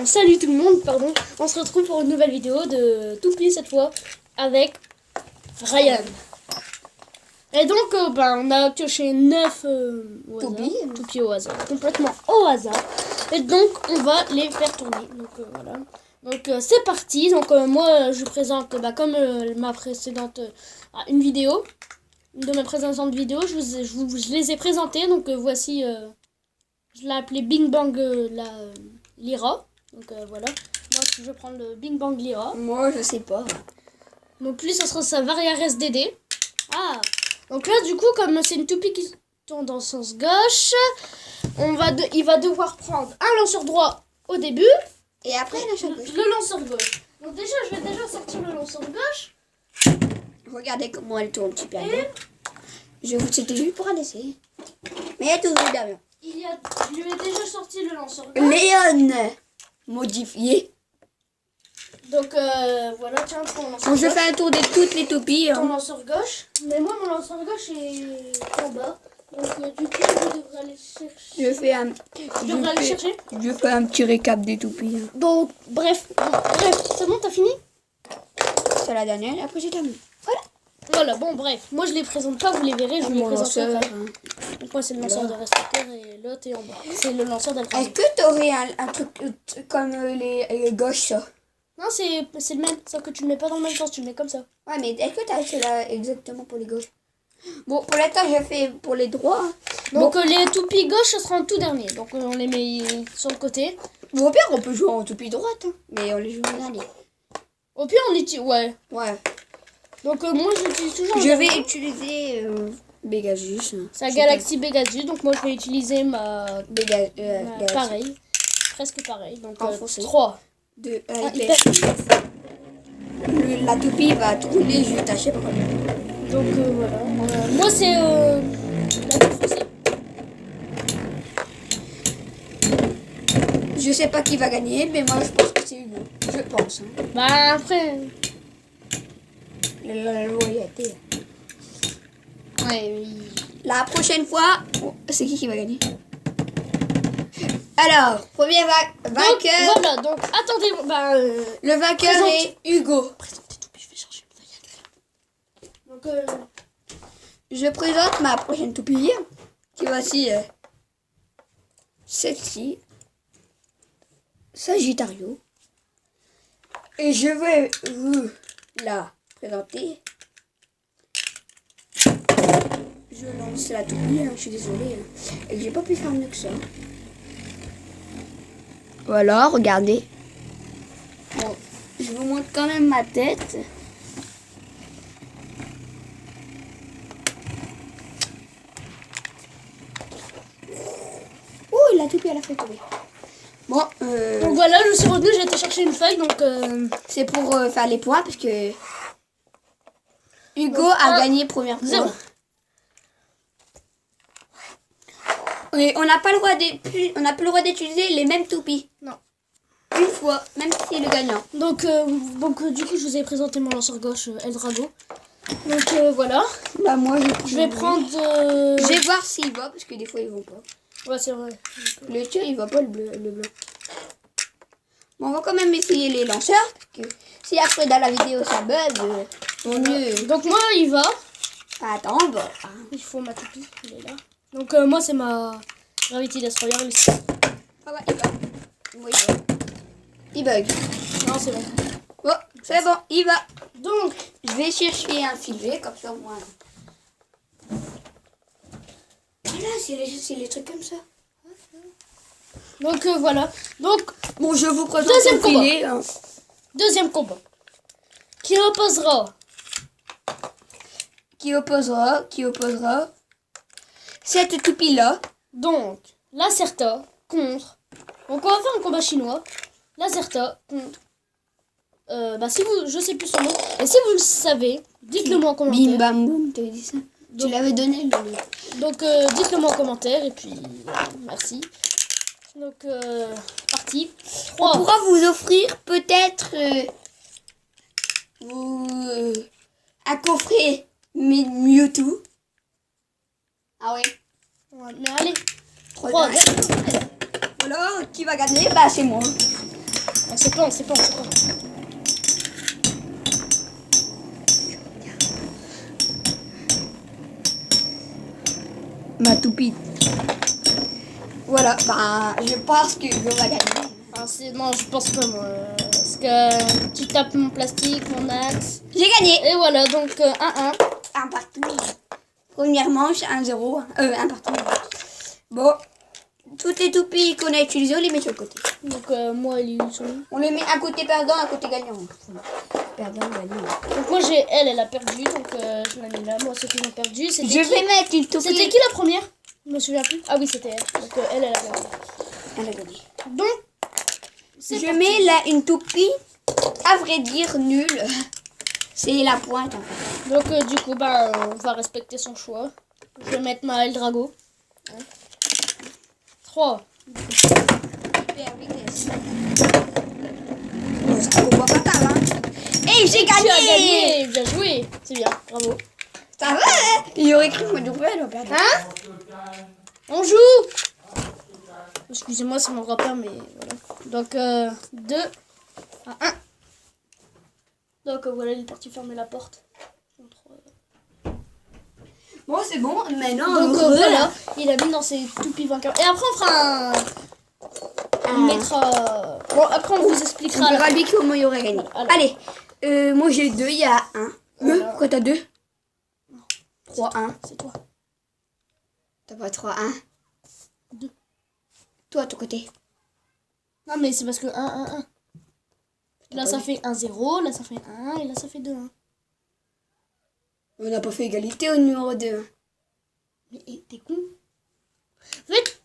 Salut tout le monde, pardon. On se retrouve pour une nouvelle vidéo de Toupie cette fois avec Ryan. Et donc on a pioché 9 toupies au hasard, complètement au hasard. Et donc on va les faire tourner. Donc voilà. Donc c'est parti. Donc moi je présente comme ma précédente une vidéo. De mes précédentes vidéos, je les ai présentées. Donc voici, je l'ai appelé Bing Bang Lyra. Donc voilà. Moi je vais prendre le Bing Bang Lyra. Moi je sais pas. Donc lui ça sera sa Varia SDD. Ah. Donc là du coup comme c'est une toupie qui tourne dans le sens gauche, il va devoir prendre un lanceur droit au début. Et après le lanceur gauche. Donc déjà je vais déjà sortir le lanceur gauche. Regardez comment elle tourne super bien. C'était juste pour un essai. Mais elle tourne bien. Je lui ai déjà sorti le lanceur gauche. Léon modifié. Donc voilà, tiens, ton lanceur gauche. Je fais fais un tour de toutes les toupies. Ton lanceur gauche. Mais moi, mon lanceur gauche est en bas. Donc du coup, je devrais aller chercher. Je fais un petit récap des toupies. Donc, bref, c'est bon, t'as fini? C'est la dernière, après j'ai terminé. Voilà, bon, bref. Moi, je les présente pas, vous les verrez, je vous les présenterai après. Donc, moi, c'est le lanceur de respirateur et l'autre est en bas. C'est le lanceur d'Alpha. Est-ce que tu aurais un truc comme les gauches, ça? Non, c'est le même, sauf que tu le mets pas dans le même sens, tu le mets comme ça. Ouais, mais est-ce que tu as cela exactement pour les gauches? Bon, pour l'instant, je fais pour les droits. Donc, les toupies gauches, ce sera en tout dernier. Donc, on les met sur le côté. Bon, au pire, on peut jouer en toupie droite, hein, mais on les joue en dernier. Au pire, on utilise. Ouais. Donc, moi, j'utilise toujours. Je vais utiliser Pegasus. C'est la Galaxy Pegasus. Donc, moi, je vais utiliser ma. Pareil. Presque pareil. Donc, 3. 2, la toupie va tourner juste à chaque fois. Donc, voilà. Moi, c'est la foncée. Je sais pas qui va gagner, mais moi, je pense que c'est Hugo. Je pense. Hein. Bah, après. La loyauté. Ouais, oui. La prochaine fois, c'est qui va gagner? Alors, premier vainqueur. Voilà, donc attendez, le vainqueur est Hugo. Présentez tout, puis je vais chercher une feuille. Donc, je présente ma prochaine toupie. Qui voici celle-ci. Sagittario. Et je vais vous la présenter. Je lance la toupie, hein, je suis désolée. Hein, et que j'ai pas pu faire mieux que ça. Voilà, regardez. Bon, je vous montre quand même ma tête. Ouh, la toupie, elle a fait tomber. Bon, donc voilà, je suis revenue, j'ai été chercher une feuille, donc c'est pour faire les points, parce que Hugo a gagné première fois. 0. Et on n'a pas le droit d'utiliser les mêmes toupies. Non. Une fois, même si c'est le gagnant. Donc du coup, je vous ai présenté mon lanceur gauche Eldrago. Donc voilà. Bah moi, je vais prendre... Je vais voir s'il va, parce que des fois, ils vont pas. Ouais, c'est vrai. Le tien, il va pas, le blanc. Bon, on va quand même essayer les lanceurs, parce que si après dans la vidéo ça bug, vaut mieux. Donc moi, il va. Attends, bon. Il faut ma toupie, il est là. Donc moi, c'est ma Gravity Destroyer. Ah ouais, il va. Oui, il va. Il bug. Non, c'est bon. Bon, c'est bon, il va. Donc, je vais chercher un filet, comme ça, moi. Voilà, c'est les trucs comme ça. Donc voilà. Donc, bon, je vous présente deuxième combat. Filet, hein. Deuxième combat. Qui opposera cette toupie-là. Donc, Lacerta contre... Donc, on va faire un combat chinois. Lacerta contre... si vous... Je sais plus son nom. Et si vous le savez, dites-le moi en commentaire. Bim bam boum, tu avais dit ça. Donc, tu l'avais donné le nom. Donc, dites-le moi en commentaire. Et puis, merci. Donc, parti. 3. On pourra vous offrir peut-être un coffret Mewtwo. Ah oui. Ouais, mais allez. 3. alors, qui va gagner? Bah, c'est moi. On sait pas, on sait pas, on sait pas. Ma toupie. Voilà, bah, je pense que je vais gagner. Ah, non, je pense pas, moi. Parce que tu tapes mon plastique, mon axe. J'ai gagné. Et voilà, donc 1-1. Un partout. Première manche, 1-0. Un partout. Bon, toutes les toupies qu'on a utilisées, on les met sur le côté. Donc moi, elle est sur lui. On les met à côté perdant, à côté gagnant. Perdant, gagnant. Donc moi, elle a perdu, donc je l'ai mis là. Moi, ceux qui ont perdu, c'était Je vais mettre une toupie. C'était qui la première? Je me souviens plus. Ah oui, c'était elle. Donc elle a gagné. Elle a gagné. Donc, je mets là une toupie, à vrai dire, nulle. C'est la pointe en fait. Donc du coup, bah, on va respecter son choix. Je vais mettre ma Eldrago. 3. Super vitesse. Ça ne voit pas tard, hein. Et j'ai Tu as gagné. gagné. Bien joué. C'est bien, bravo. Ça va, hein. Il aurait cru que moi, elle va perdre. Hein? On joue. Excusez-moi, c'est mon rappeur, mais voilà. Donc 2 à 1. Donc voilà, il est parti fermer la porte. Bon, c'est bon, maintenant. Donc voilà, il a mis dans ses toupies vainqueurs. Et après, on fera on mettra. Bon, après, on vous expliquera. On verra lui comment il aurait gagné. Alors. Allez, moi j'ai 2, il y a 1. Voilà. Pourquoi t'as 2? 3-1. C'est toi. T'as pas 3-1? 2. Toi, à ton côté. Non, mais c'est parce que 1-1-1. Là, ça fait 1-0, là, ça fait 1, et là, ça fait 2-1. On n'a pas fait égalité au numéro 2. Mais t'es con. En fait,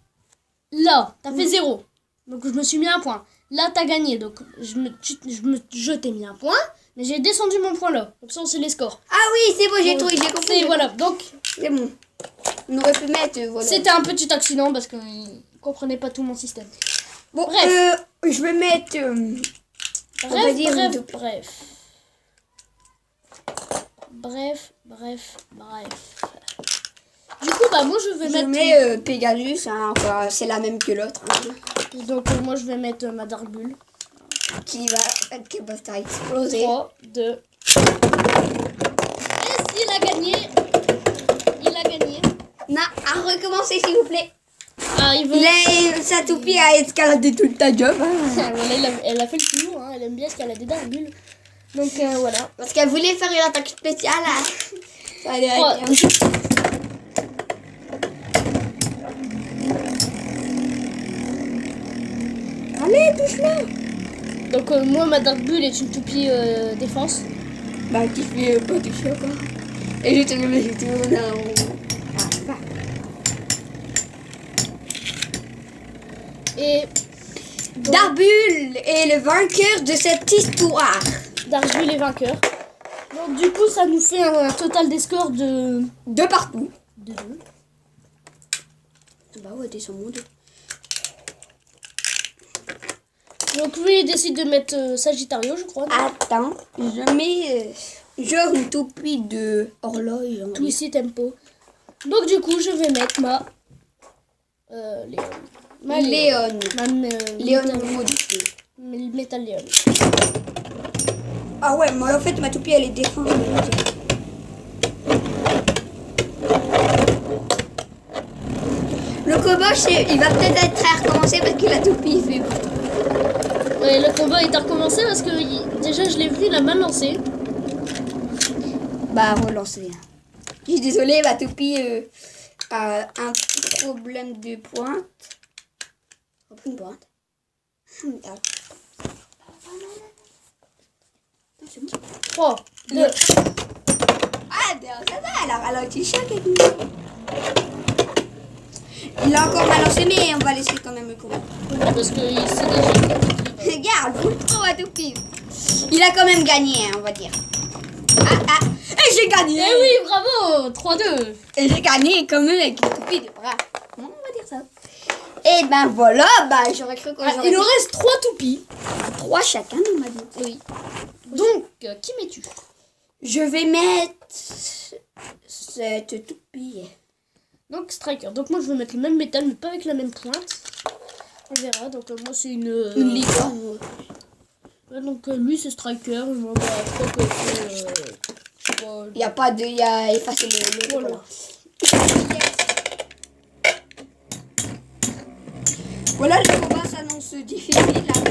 là, t'as fait 0. Donc, je me suis mis un point. Là, t'as gagné. Donc, je t'ai mis un point. Mais j'ai descendu mon point là. Comme ça, on sait les scores. Ah oui, c'est bon, j'ai trouvé, j'ai compris. Et voilà. Donc, c'est bon. On aurait pu mettre, voilà. c'était un petit accident parce qu'il ne comprenait pas tout mon système. Bon, bref. Je vais mettre... Bref. Du coup, bah moi je vais mettre... Je mets Pegasus, hein, enfin, c'est la même que l'autre. Hein. Donc moi je vais mettre ma Dark Bull. Qui va exploser. 3, 2... Et s'il a gagné... Il a gagné. Non, à recommencer s'il vous plaît. Ah, il veut... Sa toupie a escaladé toute ta job. Hein. Voilà, elle a fait le tour, hein. Elle aime bien escalader Dark Bull. Donc voilà. Parce qu'elle voulait faire une attaque spéciale. Hein. Allez, allez, touche-le. Donc moi ma Dark Bull est une toupie défense. Bah qui fait pas toucher encore. Et je te remets Et Dark Bull est le vainqueur de cette histoire. Dark Bull est vainqueur. Donc du coup ça nous fait un total des scores de... 2 partout. De 2. Bah ouais, t'es sur mon dos. Donc lui il décide de mettre Sagittario je crois. Attends, je mets genre une toupie de horloge. Twisty Tempo. Donc du coup je vais mettre ma... Léon. Ma Léon. Léon modifié. Metal Léon. Ah ouais, moi en fait ma toupie elle est défense. Le combat il va peut-être être à recommencer parce que la toupie fait. Ouais, le combat est à recommencer parce que déjà je l'ai vu, il a mal lancé. Bah relancer. Je suis désolée, ma toupie a un problème de pointe. Repris une pointe. 3, 2. Ah, ça va, elle a ralenti chaque. Il a encore mal lancé, mais on va laisser quand même le combat. Parce que il s'est déjà... Regarde, full trop à toupie. Il a quand même gagné, hein, on va dire. Et j'ai gagné. Eh oui, bravo. 3-2. Et j'ai gagné quand même avec une toupie de bras. On va dire ça. Et ben voilà, bah j'aurais cru qu'on il nous reste 3 toupies. 3 chacun, on m'a dit. Oui. Donc, qui mets-tu? Je vais mettre cette toupie. Donc, Striker. Donc, moi, je vais mettre le même métal, mais pas avec la même pointe. On verra. Donc moi c'est Une licorne. Ouais, donc lui c'est Striker. Moi bah, je crois que c'est... je sais pas. Il y a pas de... Il y a effacé le Voilà. Voilà, le combat s'annonce difficile.